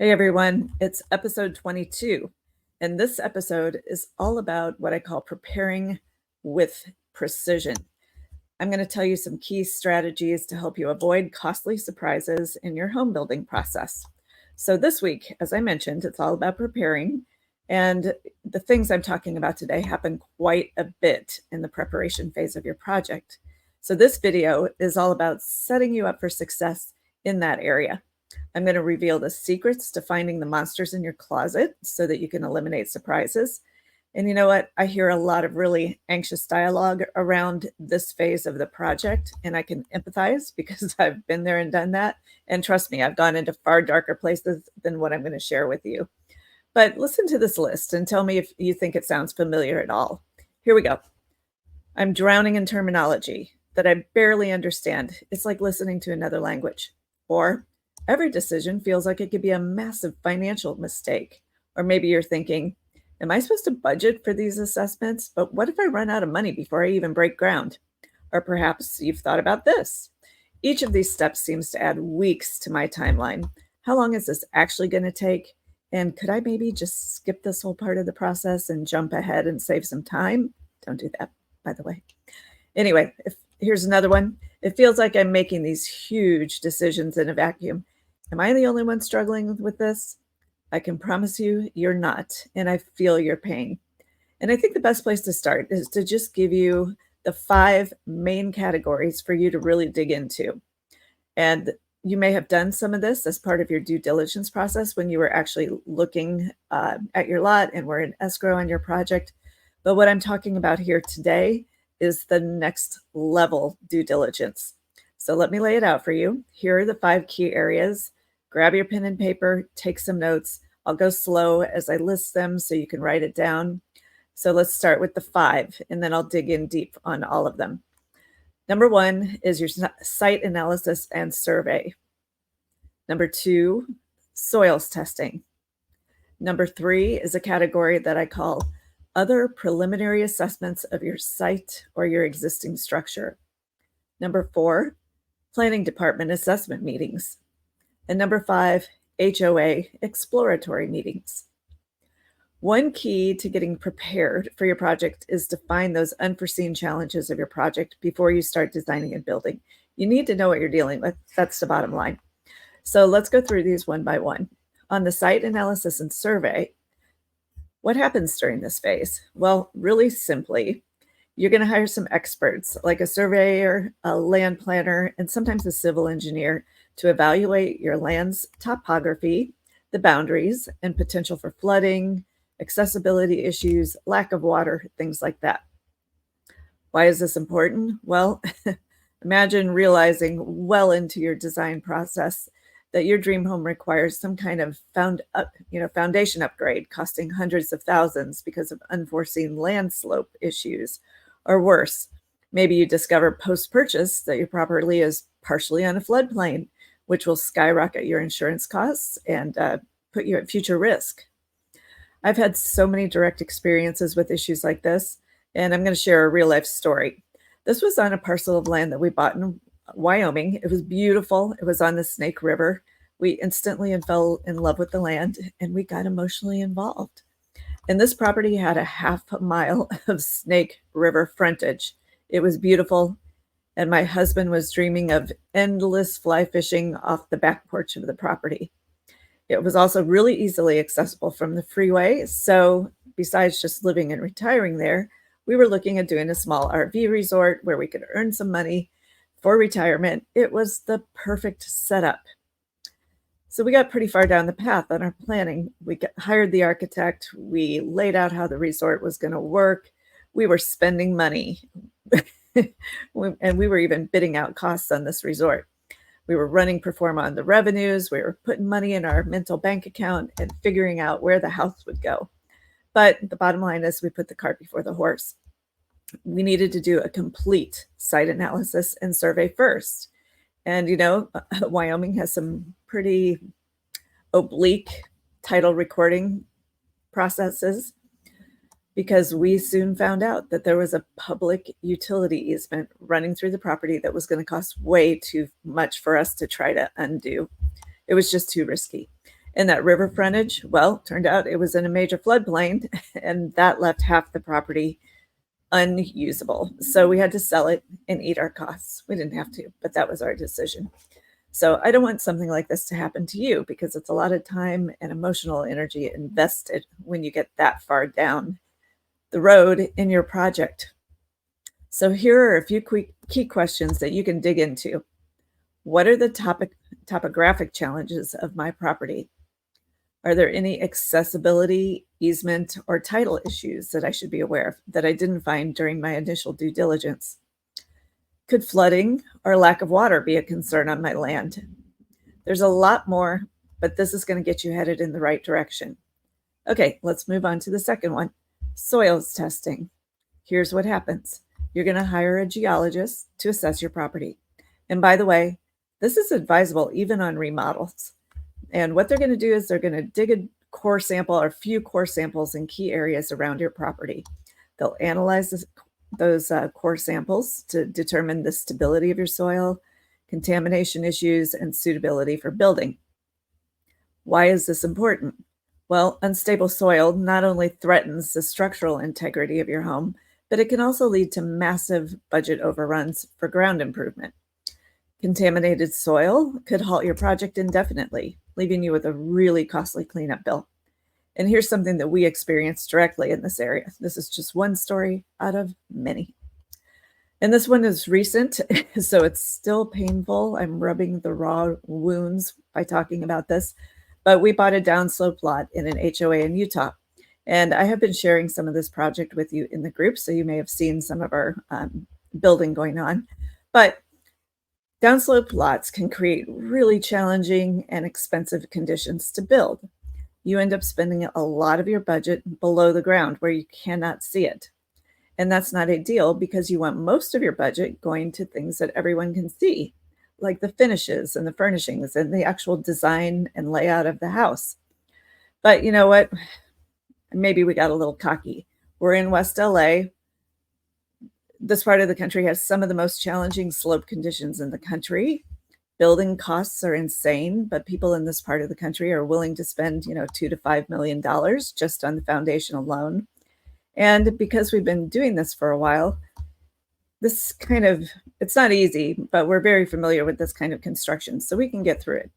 Hey everyone, it's episode 22, and this episode is all about what I call preparing with precision. I'm going to tell you some key strategies to help you avoid costly surprises in your home building process. So, this week, as I mentioned, it's all about preparing, and the things I'm talking about today happen quite a bit in the preparation phase of your project. So, this video is all about setting you up for success in that area. I'm going to reveal the secrets to finding the monsters in your closet so that you can eliminate surprises. And you know what? I hear a lot of really anxious dialogue around this phase of the project, and I can empathize because I've been there and done that. And trust me, I've gone into far darker places than what I'm going to share with you. But listen to this list and tell me if you think it sounds familiar at all. Here we go. I'm drowning in terminology that I barely understand. It's like listening to another language. Or every decision feels like it could be a massive financial mistake. Or maybe you're thinking, am I supposed to budget for these assessments? But what if I run out of money before I even break ground? Or perhaps you've thought about this. Each of these steps seems to add weeks to my timeline. How long is this actually going to take? And could I maybe just skip this whole part of the process and jump ahead and save some time? Don't do that, by the way. Anyway, here's another one. It feels like I'm making these huge decisions in a vacuum. Am I the only one struggling with this? I can promise you, you're not, and I feel your pain. And I think the best place to start is to just give you the 5 main categories for you to really dig into. And you may have done some of this as part of your due diligence process when you were actually looking at your lot and were in escrow on your project. But what I'm talking about here today is the next level due diligence. So let me lay it out for you. Here are the 5 key areas. Grab your pen and paper, take some notes. I'll go slow as I list them so you can write it down. So let's start with the 5, and then I'll dig in deep on all of them. Number 1 is your site analysis and survey. Number 2, soils testing. Number 3 is a category that I call other preliminary assessments of your site or your existing structure. Number 4, planning department assessment meetings. And number 5, HOA exploratory meetings. One key to getting prepared for your project is to find those unforeseen challenges of your project before you start designing and building. You need to know what you're dealing with. That's the bottom line. So let's go through these one by one. On the site analysis and survey, what happens during this phase? Well, really simply, you're going to hire some experts like a surveyor, a land planner, and sometimes a civil engineer to evaluate your land's topography, the boundaries, and potential for flooding, accessibility issues, lack of water, things like that. Why is this important? Well, imagine realizing well into your design process that your dream home requires some kind of foundation upgrade costing hundreds of thousands because of unforeseen land slope issues. Or worse, maybe you discover post-purchase that your property is partially on a floodplain, which will skyrocket your insurance costs and put you at future risk. I've had so many direct experiences with issues like this, and I'm going to share a real-life story. This was on a parcel of land that we bought in Wyoming. It was beautiful. It was on the Snake River. We instantly fell in love with the land, and we got emotionally involved. And this property had a half mile of Snake River frontage. It was beautiful, and my husband was dreaming of endless fly fishing off the back porch of the property. It was also really easily accessible from the freeway, so besides just living and retiring there, we were looking at doing a small RV resort where we could earn some money for retirement. It was the perfect setup. So we got pretty far down the path on our planning. We hired the architect. We laid out how the resort was going to work. We were spending money. And we were even bidding out costs on this resort. We were running pro forma on the revenues. We were putting money in our mental bank account and figuring out where the house would go. But the bottom line is we put the cart before the horse. We needed to do a complete site analysis and survey first. And, Wyoming has some pretty oblique title recording processes because we soon found out that there was a public utility easement running through the property that was going to cost way too much for us to try to undo. It was just too risky. And that river frontage, well, turned out it was in a major floodplain, and that left half the property unusable. So we had to sell it and eat our costs. We didn't have to, but that was our decision. So I don't want something like this to happen to you, because it's a lot of time and emotional energy invested when you get that far down the road in your project. So here are a few key questions that you can dig into. What are the topographic challenges of my property? Are there any accessibility, easement, or title issues that I should be aware of that I didn't find during my initial due diligence? Could flooding or lack of water be a concern on my land? There's a lot more, but this is going to get you headed in the right direction. Okay, let's move on to the second one, soils testing. Here's what happens. You're going to hire a geologist to assess your property. And by the way, this is advisable even on remodels. And what they're going to do is they're going to dig a core sample or a few core samples in key areas around your property. They'll analyze those core samples to determine the stability of your soil, contamination issues, and suitability for building. Why is this important? Well, unstable soil not only threatens the structural integrity of your home, but it can also lead to massive budget overruns for ground improvement. Contaminated soil could halt your project indefinitely, leaving you with a really costly cleanup bill. And here's something that we experienced directly in this area. This is just one story out of many. And this one is recent, so it's still painful. I'm rubbing the raw wounds by talking about this. But we bought a downslope lot in an HOA in Utah. And I have been sharing some of this project with you in the group, so you may have seen some of our building going on. But downslope lots can create really challenging and expensive conditions to build. You end up spending a lot of your budget below the ground where you cannot see it. And that's not ideal, because you want most of your budget going to things that everyone can see, like the finishes and the furnishings and the actual design and layout of the house. But you know what? Maybe we got a little cocky. We're in West LA. This part of the country has some of the most challenging slope conditions in the country. Building costs are insane, but people in this part of the country are willing to spend, $2 to $5 million just on the foundation alone. And because we've been doing this for a while, it's not easy, but we're very familiar with this kind of construction, so we can get through it.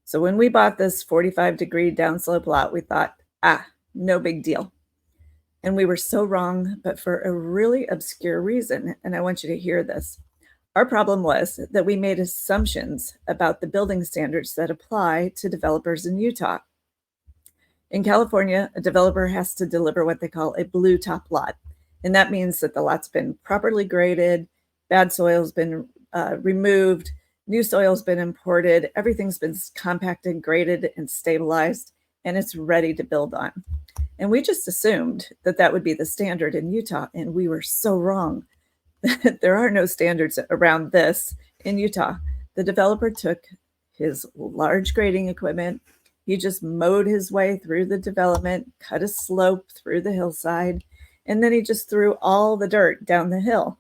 So when we bought this 45-degree downslope lot, we thought, no big deal. And we were so wrong, but for a really obscure reason, and I want you to hear this. Our problem was that we made assumptions about the building standards that apply to developers in Utah. In California, a developer has to deliver what they call a blue top lot. And that means that the lot's been properly graded, bad soil's been removed, new soil's been imported, everything's been compacted, graded, and stabilized, and it's ready to build on. And we just assumed that that would be the standard in Utah, and we were so wrong. There are no standards around this in Utah. The developer took his large grading equipment, he just mowed his way through the development, cut a slope through the hillside, and then he just threw all the dirt down the hill.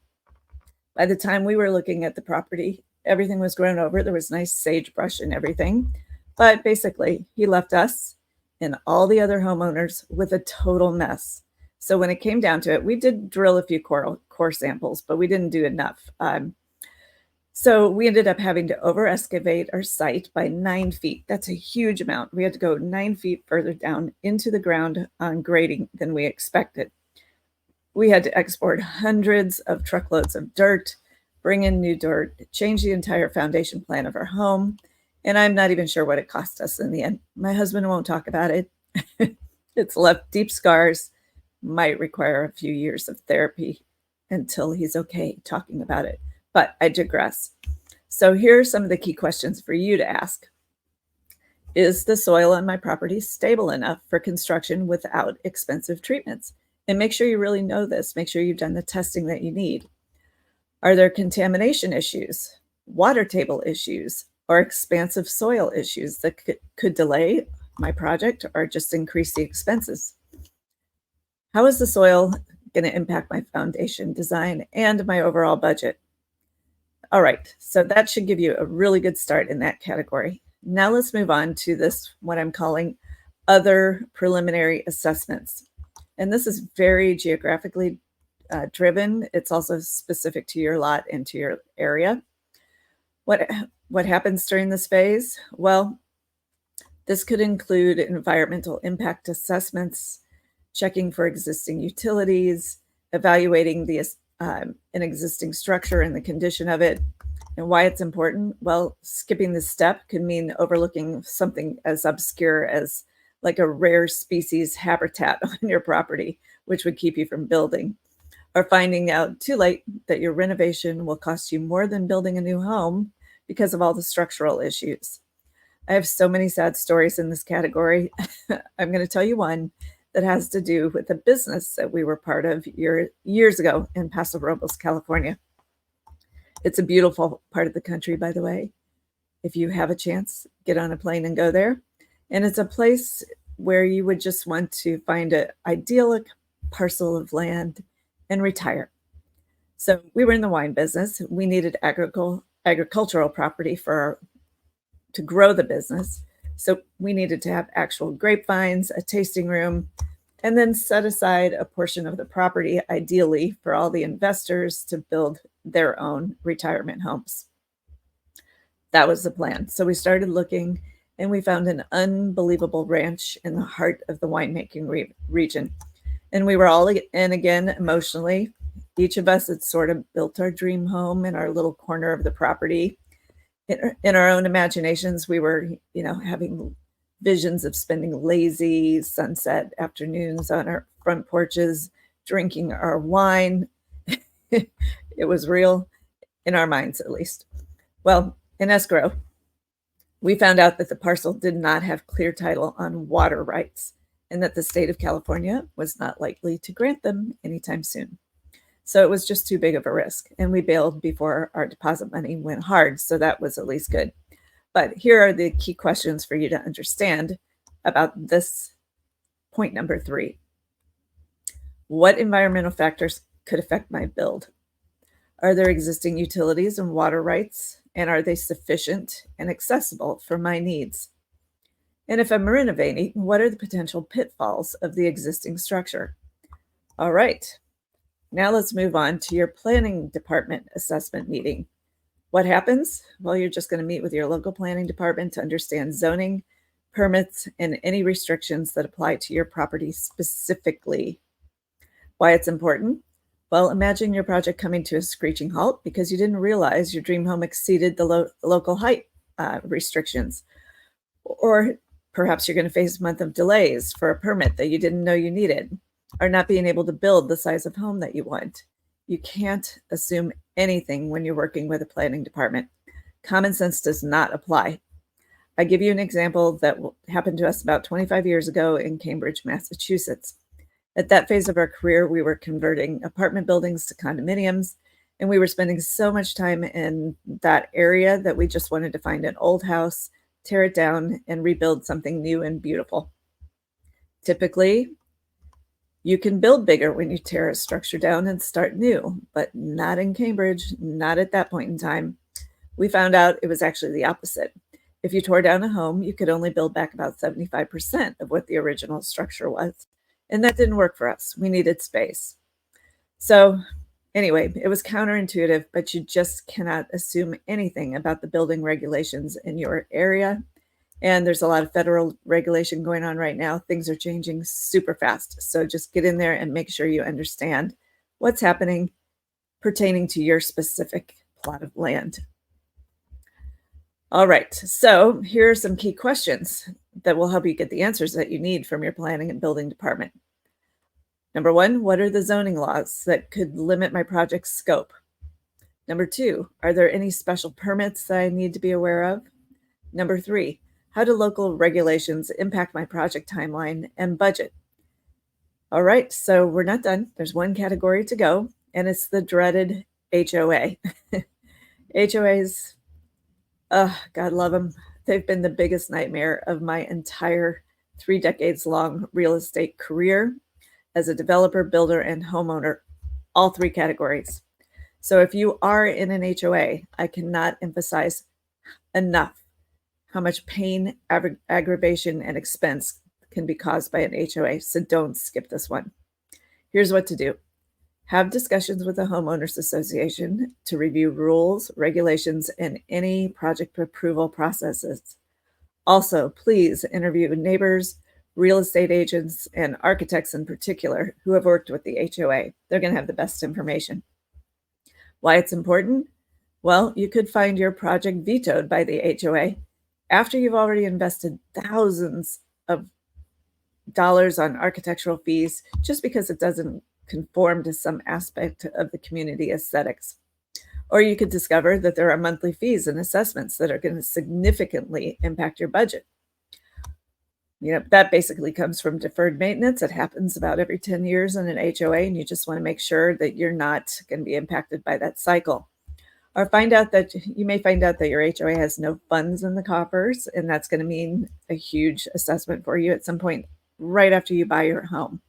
By the time we were looking at the property, everything was grown over. There was nice sagebrush and everything. But basically, he left us and all the other homeowners with a total mess. So when it came down to it, we did drill a few core samples, but we didn't do enough. So we ended up having to over excavate our site by 9 feet. That's a huge amount. We had to go 9 feet further down into the ground on grading than we expected. We had to export hundreds of truckloads of dirt, bring in new dirt, change the entire foundation plan of our home. And I'm not even sure what it cost us in the end. My husband won't talk about it. It's left deep scars, might require a few years of therapy until he's okay talking about it. But I digress. So here are some of the key questions for you to ask. Is the soil on my property stable enough for construction without expensive treatments? And make sure you really know this. Make sure you've done the testing that you need. Are there contamination issues, water table issues, or expansive soil issues that could delay my project or just increase the expenses? How is the soil going to impact my foundation design and my overall budget? All right, so that should give you a really good start in that category. Now let's move on to this, what I'm calling other preliminary assessments. And this is very geographically driven. It's also specific to your lot and to your area. What happens during this phase? Well, this could include environmental impact assessments, checking for existing utilities, evaluating an existing structure and the condition of it. And why it's important? Well, skipping this step could mean overlooking something as obscure as like a rare species habitat on your property, which would keep you from building, or finding out too late that your renovation will cost you more than building a new home because of all the structural issues. I have so many sad stories in this category. I'm going to tell you one that has to do with a business that we were part of years ago in Paso Robles, California. It's a beautiful part of the country, by the way. If you have a chance, get on a plane and go there. And it's a place where you would just want to find an idyllic parcel of land and retire. So we were in the wine business. We needed agricultural property to grow the business. So we needed to have actual grapevines, a tasting room, and then set aside a portion of the property, ideally for all the investors to build their own retirement homes. That was the plan. So we started looking, and we found an unbelievable ranch in the heart of the winemaking region. And we were all in again emotionally. Each of us had sort of built our dream home in our little corner of the property. In our own imaginations, we were, having visions of spending lazy sunset afternoons on our front porches, drinking our wine. It was real in our minds, at least. Well, in escrow, we found out that the parcel did not have clear title on water rights and that the state of California was not likely to grant them anytime soon. So it was just too big of a risk, and we bailed before our deposit money went hard, so that was at least good. But here are the key questions for you to understand about this point number 3. What environmental factors could affect my build? Are there existing utilities and water rights, and are they sufficient and accessible for my needs? And if I'm renovating, what are the potential pitfalls of the existing structure? All right. Now let's move on to your planning department assessment meeting. What happens? Well, you're just going to meet with your local planning department to understand zoning, permits, and any restrictions that apply to your property specifically. Why it's important? Well, imagine your project coming to a screeching halt because you didn't realize your dream home exceeded the local height restrictions. Or perhaps you're going to face a month of delays for a permit that you didn't know you needed, or not being able to build the size of home that you want. You can't assume anything when you're working with a planning department. Common sense does not apply. I give you an example that happened to us about 25 years ago in Cambridge, Massachusetts. At that phase of our career, we were converting apartment buildings to condominiums, and we were spending so much time in that area that we just wanted to find an old house, tear it down, and rebuild something new and beautiful. Typically, you can build bigger when you tear a structure down and start new, but not in Cambridge, not at that point in time. We found out it was actually the opposite. If you tore down a home, you could only build back about 75% of what the original structure was. And that didn't work for us. We needed space. So anyway, it was counterintuitive, but you just cannot assume anything about the building regulations in your area. And there's a lot of federal regulation going on right now. Things are changing super fast. So just get in there and make sure you understand what's happening pertaining to your specific plot of land. All right, so here are some key questions that will help you get the answers that you need from your planning and building department. Number 1, what are the zoning laws that could limit my project's scope? Number 2, are there any special permits that I need to be aware of? Number 3, how do local regulations impact my project timeline and budget? All right, so we're not done. There's one category to go, and it's the dreaded HOA. HOAs, God love them. They've been the biggest nightmare of my entire 3 decades long real estate career as a developer, builder, and homeowner, all 3 categories. So if you are in an HOA, I cannot emphasize enough how much pain, aggravation, and expense can be caused by an HOA, so don't skip this one. Here's what to do. Have discussions with the homeowners association to review rules, regulations, and any project approval processes. Also, please interview neighbors, real estate agents, and architects in particular who have worked with the HOA. They're going to have the best information. Why it's important? Well, you could find your project vetoed by the HOA after you've already invested thousands of dollars on architectural fees just because it doesn't conform to some aspect of the community aesthetics. Or you could discover that there are monthly fees and assessments that are going to significantly impact your budget. That basically comes from deferred maintenance. It happens about every 10 years in an HOA, and you just want to make sure that you're not going to be impacted by that cycle. Or you may find out that your HOA has no funds in the coffers, and that's going to mean a huge assessment for you at some point right after you buy your home.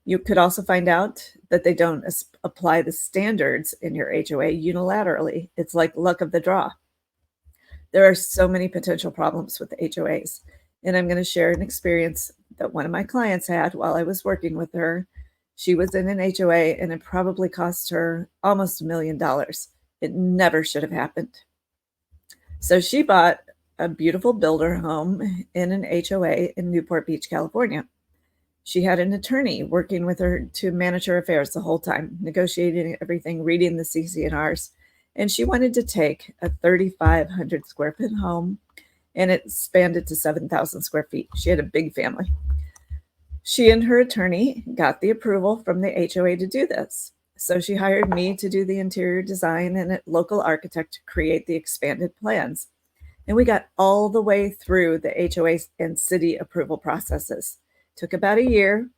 You could also find out that they don't apply the standards in your HOA unilaterally. It's like luck of the draw. There are so many potential problems with HOAs, and I'm going to share an experience that one of my clients had while I was working with her. She was in an HOA, and it probably cost her almost $1 million. It never should have happened. So she bought a beautiful builder home in an HOA in Newport Beach, California. She had an attorney working with her to manage her affairs the whole time, negotiating everything, reading the CC&Rs. And she wanted to take a 3,500 square foot home and expand to 7,000 square feet. She had a big family. She and her attorney got the approval from the HOA to do this. So she hired me to do the interior design and a local architect to create the expanded plans. And we got all the way through the HOA and city approval processes. Took about a year.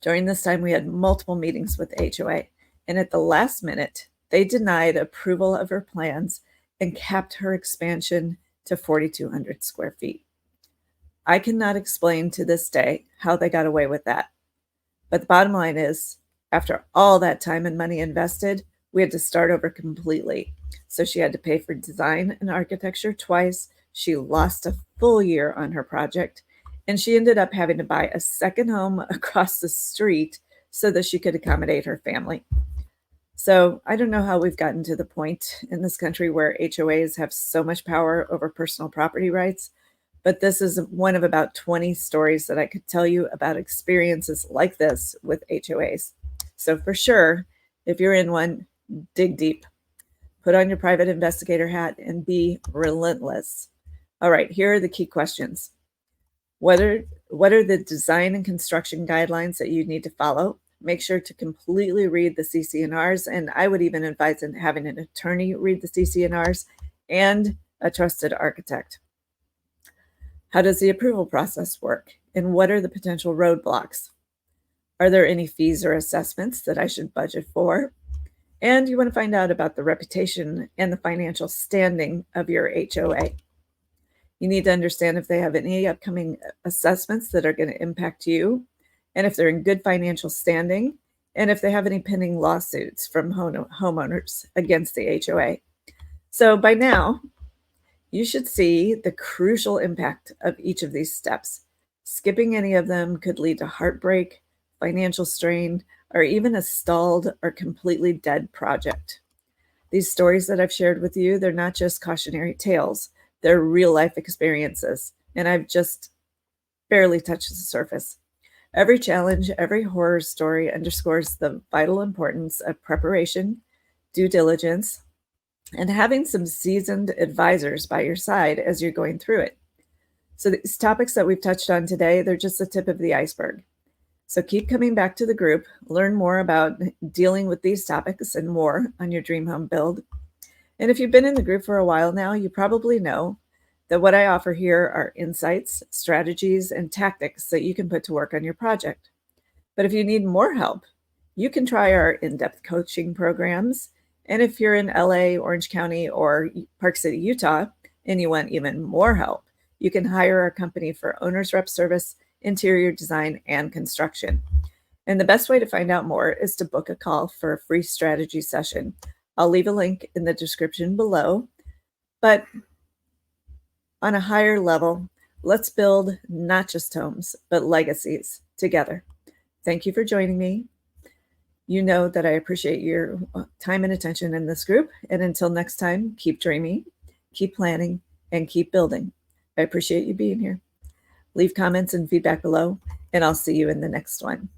During this time, we had multiple meetings with the HOA. And at the last minute, they denied approval of her plans and capped her expansion to 4,200 square feet. I cannot explain to this day how they got away with that. But the bottom line is, after all that time and money invested, we had to start over completely. So she had to pay for design and architecture twice. She lost a full year on her project, and she ended up having to buy a second home across the street so that she could accommodate her family. So I don't know how we've gotten to the point in this country where HOAs have so much power over personal property rights, but this is one of about 20 stories that I could tell you about experiences like this with HOAs. So for sure, if you're in one, dig deep. Put on your private investigator hat and be relentless. All right, here are the key questions. What are the design and construction guidelines that you need to follow? Make sure to completely read the CC&Rs, and I would even advise having an attorney read the CC&Rs and a trusted architect. How does the approval process work, and what are the potential roadblocks? Are there any fees or assessments that I should budget for? And you want to find out about the reputation and the financial standing of your HOA. You need to understand if they have any upcoming assessments that are going to impact you, and if they're in good financial standing, and if they have any pending lawsuits from homeowners against the HOA. So by now, you should see the crucial impact of each of these steps. Skipping any of them could lead to heartbreak, financial strain, or even a stalled or completely dead project. These stories that I've shared with you, they're not just cautionary tales. They're real life experiences, and I've just barely touched the surface. Every challenge, every horror story underscores the vital importance of preparation, due diligence, and having some seasoned advisors by your side as you're going through it. So these topics that we've touched on today, they're just the tip of the iceberg. So keep coming back to the group, learn more about dealing with these topics and more on your dream home build. And if you've been in the group for a while now, you probably know that what I offer here are insights, strategies, and tactics that you can put to work on your project. But if you need more help, you can try our in-depth coaching programs. And if you're in LA, Orange County, or Park City, Utah, and you want even more help, you can hire our company for owner's rep service, interior design, and construction. And the best way to find out more is to book a call for a free strategy session. I'll leave a link in the description below. But On a higher level, let's build not just homes, but legacies together. Thank you for joining me. You know that I appreciate your time and attention in this group. And until next time, keep dreaming, keep planning, and keep building. I appreciate you being here. Leave comments and feedback below, and I'll see you in the next one.